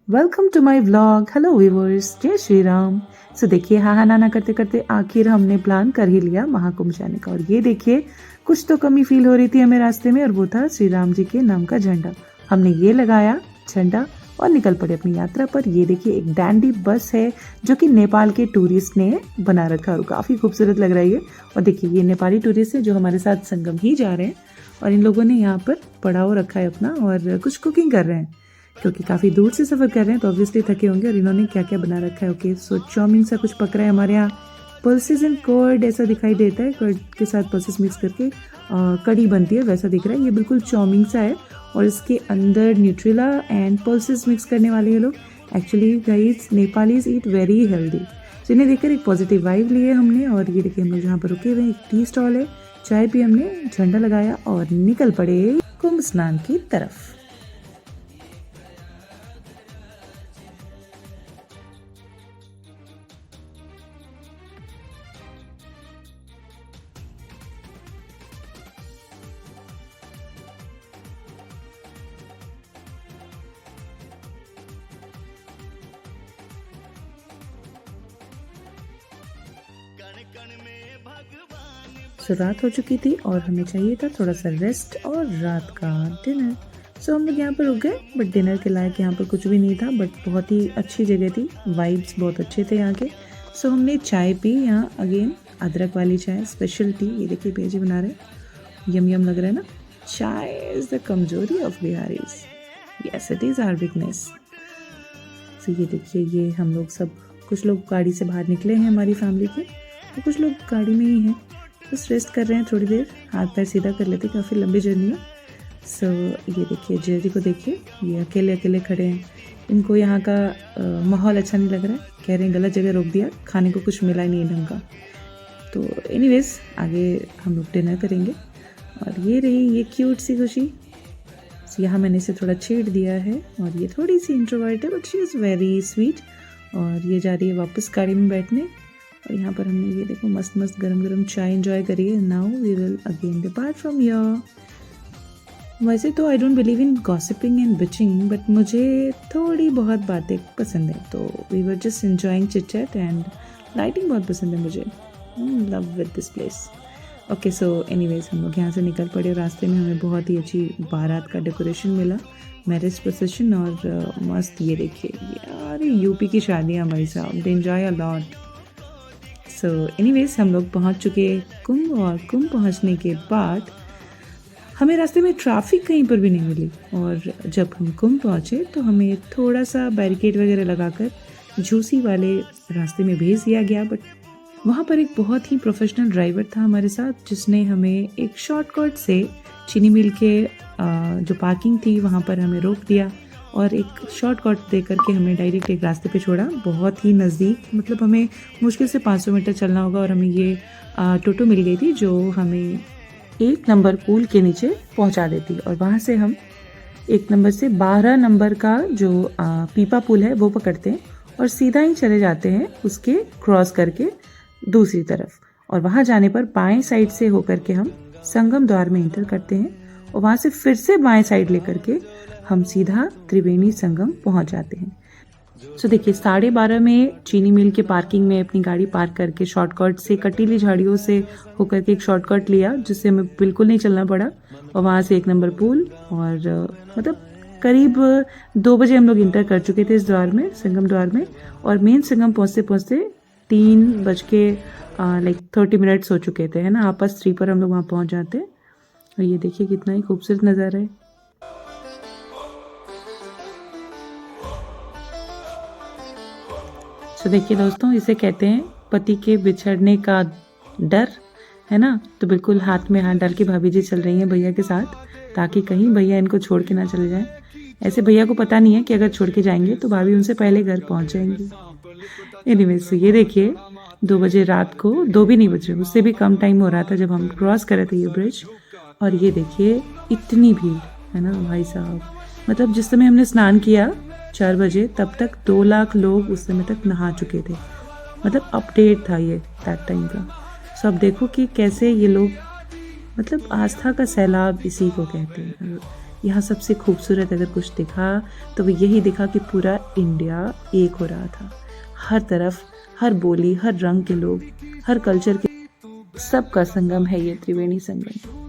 Welcome to my vlog. Hello viewers, जय श्री राम। सो देखिए, हाँ ना करते करते आखिर हमने प्लान कर ही लिया महाकुंभ जाने का। और ये देखिए, कुछ तो कमी फील हो रही थी हमें रास्ते में, और वो था श्री राम जी के नाम का झंडा। हमने ये लगाया झंडा और निकल पड़े अपनी यात्रा पर। ये देखिए, एक डैंडी बस है जो कि नेपाल के टूरिस्ट ने बना रखा है और काफ़ी खूबसूरत लग रही है। और देखिए, ये नेपाली टूरिस्ट है जो हमारे साथ संगम ही जा रहे हैं, और इन लोगों ने यहाँ पर पड़ाव रखा है अपना और कुछ कुकिंग कर रहे हैं क्योंकि काफ़ी दूर से सफ़र कर रहे हैं तो ऑब्वियसली थके होंगे। और इन्होंने क्या क्या बना रखा है, ओके सो चाउमीन सा कुछ पक रहा है। हमारे यहाँ पल्सेस एंड कर्ड ऐसा दिखाई देता है, कर्ड के साथ पल्सेस मिक्स करके कड़ी बनती है, वैसा दिख रहा है। ये बिल्कुल चाउमीन सा है और इसके अंदर न्यूट्रिला एंड पल्सेस मिक्स करने वाले ये लोग। Actually guys, Nepalese eat very healthy. तो इन्हें देखकर एक पॉजिटिव वाइब लिए हमने। और ये देखिए, हम लोग जहाँ पर रुके हुए एक टी स्टॉल है, चाय पी हमने, झंडा लगाया और निकल पड़े कुंभ स्नान की तरफ। सो रात हो चुकी थी और हमें चाहिए था थोड़ा सा रेस्ट और रात का डिनर। सो हम लोग यहाँ पर रुक गए, बट डिनर के लायक यहाँ पर कुछ भी नहीं था, बट बहुत ही अच्छी जगह थी, वाइब्स बहुत अच्छे थे यहाँ के। सो हमने चाय पी यहाँ, अगेन अदरक वाली चाय, स्पेशल टी। ये देखिए भेजी बना रहे, यम यम लग रहा है ना। चाय इज़ द कमजोरी of Biharis, yes it is our weakness. So ये देखिए, ये हम लोग सब, कुछ लोग गाड़ी से बाहर निकले हैं हमारी फैमिली के, और कुछ लोग गाड़ी में ही हैं, बस रेस्ट कर रहे हैं थोड़ी देर, हाथ पैर सीधा कर लेते, काफ़ी लंबी जर्नी है। सो ये देखिए, जयदी को देखिए, ये अकेले अकेले खड़े हैं। इनको यहाँ का माहौल अच्छा नहीं लग रहा है, कह रहे हैं गलत जगह रोक दिया, खाने को कुछ मिला ही नहीं ढंग का। तो एनीवेज, आगे हम लोग डिनर करेंगे। और ये रही ये क्यूट सी खुशी। यहाँ मैंने इसे थोड़ा छेड़ दिया है, और ये थोड़ी सी इंट्रोवर्ट है but she is very sweet. और ये जा रही है वापस गाड़ी में बैठने। और यहाँ पर हमने ये देखो मस्त मस्त गरम गरम चाय एंजॉय करी है। Now we will again depart from here. वैसे तो I don't believe in gossiping and bitching, but मुझे थोड़ी बहुत बातें पसंद है, तो we were just enjoying chit chat, and lighting बहुत पसंद है मुझे। Love with this place. Okay so anyways, हम लोग यहाँ से निकल पड़े। रास्ते में हमें बहुत ही अच्छी बारात का डेकोरेशन मिला, मैरिज प्रोसेशन, और मस्त ये देखिए यार, यूपी की शादियाँ भाई साहब, they enjoy a lot. So anyways, हम लोग पहुँच चुके कुंभ, और कुंभ पहुँचने के बाद हमें रास्ते में ट्रैफिक कहीं पर भी नहीं मिली। और जब हम कुंभ पहुँचे तो हमें थोड़ा सा बैरिकेड वगैरह लगाकर झूसी वाले रास्ते में भेज दिया गया। बट वहाँ पर एक बहुत ही प्रोफेशनल ड्राइवर था हमारे साथ, जिसने हमें एक शॉर्टकट से चीनी मिल के जो पार्किंग थी वहाँ पर हमें रोक दिया, और एक शॉर्टकट दे करके हमें डायरेक्ट एक रास्ते पे छोड़ा, बहुत ही नज़दीक। मतलब हमें मुश्किल से 500 मीटर चलना होगा, और हमें ये टोटो मिल गई थी जो हमें 1 नंबर पुल के नीचे पहुँचा देती। और वहाँ से हम 1 नंबर से 12 नंबर का जो पीपा पुल है वो पकड़ते हैं, और सीधा ही चले जाते हैं उसके क्रॉस करके दूसरी तरफ। और वहाँ जाने पर बाएं साइड से होकर के हम संगम द्वार में इंटर करते हैं, और वहाँ से फिर से बाएं साइड लेकर के हम सीधा त्रिवेणी संगम पहुँच जाते हैं। सो देखिए, 12:30 में चीनी मिल के पार्किंग में अपनी गाड़ी पार्क करके शॉर्टकट से, कटीली झाड़ियों से होकर के एक शॉर्टकट लिया, जिससे हमें बिल्कुल नहीं चलना पड़ा। और वहाँ से 1 नंबर पुल, और मतलब करीब 2 बजे हम लोग इंटर कर चुके थे इस द्वार में, संगम द्वार में। और मेन संगम पहुँचते पहुँचते 3:30 मिनट्स हो चुके थे, है ना। आपस 3 पर हम लोग वहाँ पहुँच जाते। और ये देखिए कितना ही खूबसूरत नज़ारा है। तो देखिए दोस्तों, इसे कहते हैं पति के बिछड़ने का डर, है ना। तो बिल्कुल हाथ में हाथ डाल के भाभी जी चल रही हैं भैया के साथ, ताकि कहीं भैया इनको छोड़ के ना चले जाएं। ऐसे भैया को पता नहीं है कि अगर छोड़ के जाएंगे तो भाभी उनसे पहले घर पहुंच जाएंगी। एनीवेज, ये देखिए 2 बजे रात को, 2 भी नहीं बजे, उससे भी कम टाइम हो रहा था जब हम क्रॉस कर रहे थे ये ब्रिज। और ये देखिए इतनी भीड़, है ना भाई साहब। मतलब जिस समय हमने स्नान किया 4 बजे, तब तक 2 लाख लोग उस समय तक नहा चुके थे। मतलब अपडेट था ये दैट टाइम का। सो अब देखो कि कैसे ये लोग, मतलब आस्था का सैलाब इसी को कहते हैं। यहाँ सबसे खूबसूरत अगर कुछ दिखा तो वो यही दिखा कि पूरा इंडिया एक हो रहा था। हर तरफ, हर बोली, हर रंग के लोग, हर कल्चर के, सबका संगम है ये त्रिवेणी संगम।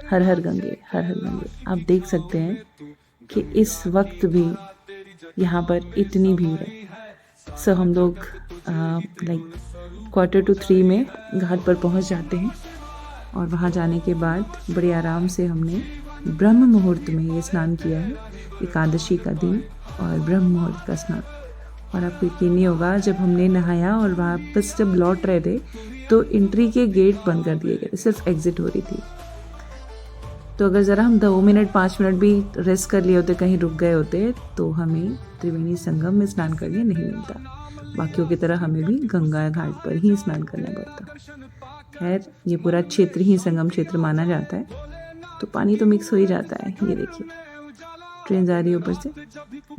हर हर गंगे, हर हर गंगे। आप देख सकते हैं कि इस वक्त भी यहाँ पर इतनी भीड़ है। सो हम लोग लाइक 2:45 में घाट पर पहुँच जाते हैं और वहाँ जाने के बाद बड़े आराम से हमने ब्रह्म मुहूर्त में ये स्नान किया है, एकादशी का दिन और ब्रह्म मुहूर्त का स्नान। और आपको यकीन नहीं होगा, जब हमने नहाया और वापस जब लौट रहे थे तो एंट्री के गेट बंद कर दिए गए, सिर्फ एग्जिट हो रही थी। तो अगर ज़रा हम 2 मिनट 5 मिनट भी रेस्ट कर लिए होते, कहीं रुक गए होते, तो हमें त्रिवेणी संगम में स्नान करने नहीं मिलता। बाकियों की तरह हमें भी गंगा घाट पर ही स्नान करना पड़ता। खैर, ये पूरा क्षेत्र ही संगम क्षेत्र माना जाता है, तो पानी तो मिक्स हो ही जाता है। ये देखिए ट्रेन जा रही है ऊपर से।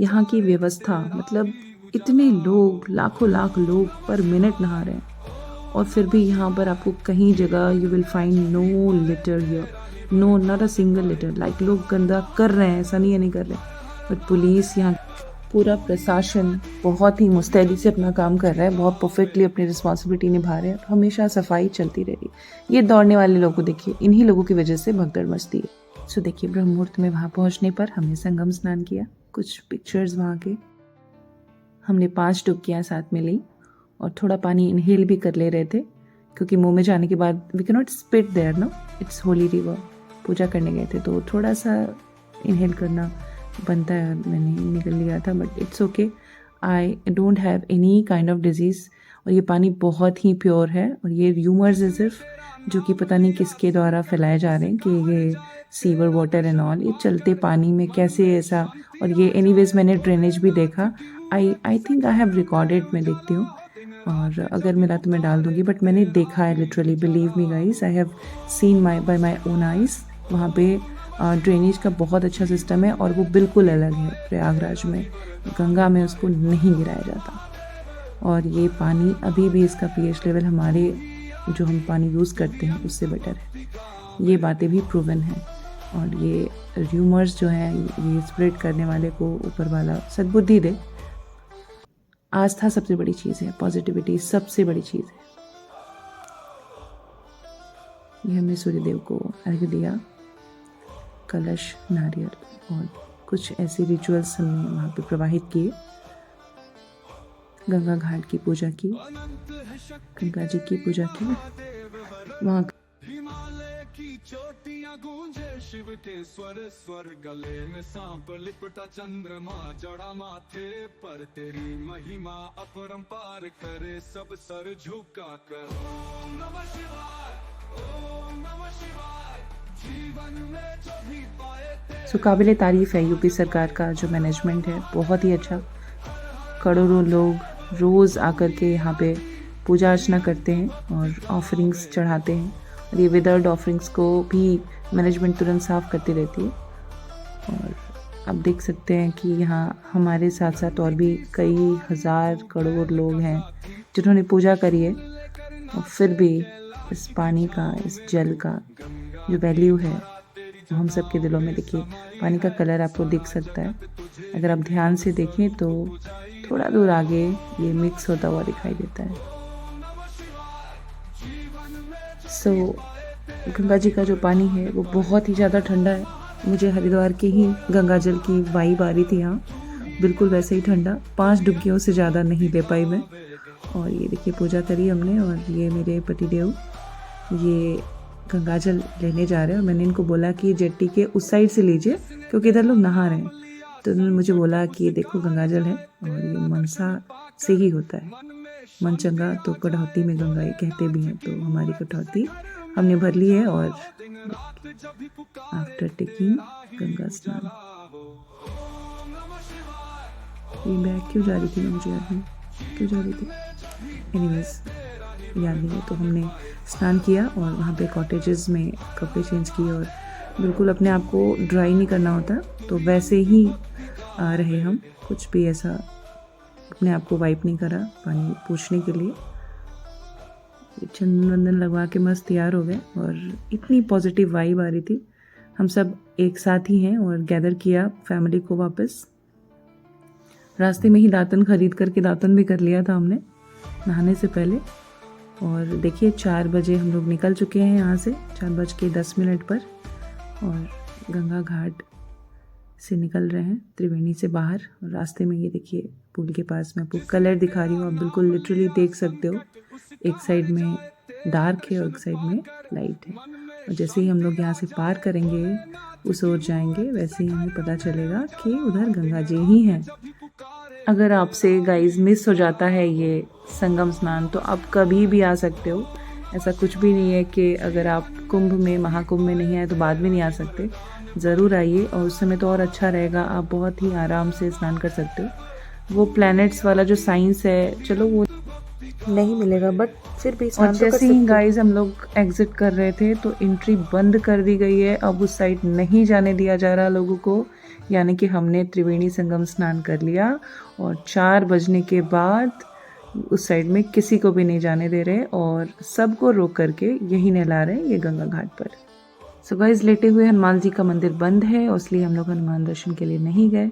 यहाँ की व्यवस्था, मतलब इतने लोग, लाखों लाख लोग पर मिनट नहा रहे हैं और फिर भी यहाँ पर आपको कहीं जगह you will find no litter here, no not a single litter. Like लोग गंदा कर रहे हैं, ऐसा नहीं है नहीं कर रहे, बट पुलिस, यहाँ पूरा प्रशासन बहुत ही मुस्तैदी से अपना काम कर रहा है, बहुत परफेक्टली अपनी रिस्पॉन्सिबिलिटी निभा रहे हैं। हमेशा सफाई चलती रह रही है। ये दौड़ने वाले लोगों को देखिए, इन्हीं लोगों की वजह से भगदड़ मचती है। सो देखिए, ब्रह्म मुहूर्त में वहाँ पहुँचने पर हमने संगम स्नान किया। कुछ पिक्चर्स वहाँ के, हमने 5 डुबकियाँ साथ में ली और थोड़ा पानी इनहेल भी कर ले रहे थे, क्योंकि मुंह में जाने के बाद we can not spit there, no, it's holy river. पूजा करने गए थे तो थोड़ा सा इनहेल करना बनता है, मैंने निकल लिया था, but it's okay. I don't have any kind of disease और ये पानी बहुत ही प्योर है। और ये र्यूमर्स है सिर्फ, जो कि पता नहीं किसके द्वारा फैलाए जा रहे हैं कि ये सीवर वाटर एंड ऑल, ये चलते पानी में कैसे ऐसा। और ये एनीवेज मैंने ड्रेनेज भी देखा, I think I have recorded, मैं देखती हूँ और अगर मिला तो मैं डाल दूँगी, बट मैंने देखा है literally, believe me guys, I have seen bye my own eyes. वहाँ पे ड्रेनेज का बहुत अच्छा सिस्टम है और वो बिल्कुल अलग है प्रयागराज में। गंगा में उसको नहीं गिराया जाता। और ये पानी अभी भी, इसका पीएच लेवल हमारे जो हम पानी यूज़ करते हैं उससे बेटर है। ये बातें भी प्रूवन हैं। और ये र्यूमर्स जो हैं, ये स्प्रेड करने वाले को ऊपर वाला सद्बुद्धि दे। आस्था सबसे बड़ी चीज़ है, पॉजिटिविटी सबसे बड़ी चीज़ है। ये हमने सूर्यदेव को अर्घ्य दिया, कलश, नारियल और कुछ ऐसे रिचुअल्स हमने वहाँ पे प्रवाहित किए। गंगा घाट की पूजा की, गंगा जी की पूजा की। वहाँ चोटियां गूंजे शिव के स्वर गले में सांप लिपटा चंद्रमा जड़ा माथे पर, तेरी महिमा अपरंपार करे सब सर झुका कर। ओम नमः शिवाय, ओम नमः शिवाय, जीवन में जो भी पाए। सो काबिले तारीफ है यूपी सरकार का जो मैनेजमेंट है, बहुत ही अच्छा। करोड़ों लोग रोज़ आकर के यहाँ पे पूजा अर्चना करते हैं और ऑफरिंग्स चढ़ाते हैं। और ये विदर्ड ऑफरिंग्स को भी मैनेजमेंट तुरंत साफ़ करती रहती है। और आप देख सकते हैं कि यहाँ हमारे साथ साथ और भी कई हज़ार करोड़ लोग हैं जिन्होंने पूजा करी है, और फिर भी इस पानी का, इस जल का जो वैल्यू है वो हम सब के दिलों में। देखिए, पानी का कलर आपको दिख सकता है, अगर आप ध्यान से देखें तो थोड़ा दूर आगे ये मिक्स होता हुआ दिखाई देता है। सो गंगा जी का जो पानी है वो बहुत ही ज़्यादा ठंडा है। मुझे हरिद्वार के ही गंगा जल की वाइब आ रही थी यहाँ, बिल्कुल वैसे ही ठंडा। 5 डुबकियों से ज़्यादा नहीं ले पाई मैं। और ये देखिए, पूजा करी हमने और ये मेरे पतिदेव ये गंगा जल लेने जा रहे हैं। और मैंने इनको बोला कि जेट्टी के उस साइड से लीजिए क्योंकि इधर लोग नहा रहे हैं। तो उन्होंने मुझे बोला कि ये देखो गंगा जल है और ये मनसा से ही होता है, मन चंगा तो कटौती में गंगा, ये कहते भी हैं। तो हमारी कटौती हमने भर ली है। और आफ्टर टेकिंग गंगा स्नान, ये बैग क्यों जा रही थी ना, मुझे याद नहीं क्यों जा रही थी, एनीवेज याद नहीं है। तो हमने स्नान किया और वहाँ पे कॉटेजेस में कपड़े चेंज किए और बिल्कुल अपने आप को ड्राई नहीं करना होता, तो वैसे ही रहे हम, कुछ भी ऐसा अपने आप को वाइप नहीं करा पानी पूछने के लिए। चंदन वंदन लगवा के मस्त तैयार हो गए और इतनी पॉजिटिव वाइब आ रही थी। हम सब एक साथ ही हैं और गैदर किया फैमिली को वापस। रास्ते में ही दातन खरीद करके दातन भी कर लिया था हमने नहाने से पहले। और देखिए 4 बजे हम लोग निकल चुके हैं यहाँ से, 4:10 पर, और गंगा घाट से निकल रहे हैं त्रिवेणी से बाहर। और रास्ते में ये देखिए पुल के पास में आपको कलर दिखा रही हूँ, आप बिल्कुल लिटरली देख सकते हो। एक साइड में डार्क है और एक साइड में लाइट है। और जैसे ही हम लोग यहाँ से पार करेंगे, उस ओर जाएंगे, वैसे ही हमें पता चलेगा कि उधर गंगा जी ही हैं। अगर आपसे गाइस मिस हो जाता है ये संगम स्नान तो आप कभी भी आ सकते हो। ऐसा कुछ भी नहीं है कि अगर आप कुंभ में, महाकुंभ में नहीं आए तो बाद में नहीं आ सकते। ज़रूर आइए, और उस समय तो और अच्छा रहेगा, आप बहुत ही आराम से स्नान कर सकते हो। वो प्लैनेट्स वाला जो साइंस है, चलो वो नहीं मिलेगा, बट फिर भी और जैसे ही गाइस हम लोग एग्जिट कर रहे थे तो एंट्री बंद कर दी गई है। अब उस साइड नहीं जाने दिया जा रहा लोगों को, यानी कि हमने त्रिवेणी संगम स्नान कर लिया और 4 बजने के बाद उस साइड में किसी को भी नहीं जाने दे रहे और सबको रोक करके यही नहला रहे हैं ये गंगा घाट पर। सो गाइस, लेटे हुए हनुमान जी का मंदिर बंद है, इसलिए हम लोग हनुमान दर्शन के लिए नहीं गए।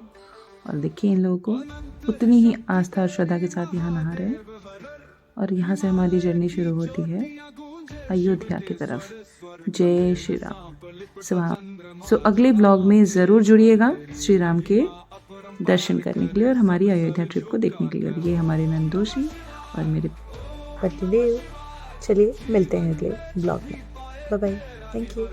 और देखिए इन लोगों को उतनी ही आस्था और श्रद्धा के साथ यहाँ नहा रहे हैं। और यहाँ से हमारी जर्नी शुरू होती है अयोध्या की तरफ। जय श्री राम। सो अगले ब्लॉग में ज़रूर जुड़िएगा श्री राम के दर्शन करने के लिए और हमारी अयोध्या ट्रिप को देखने के लिए। और ये हमारे नंदोशी और मेरे पतिदेव। चलिए मिलते हैं अगले ब्लॉग में। Bye bye, thank you.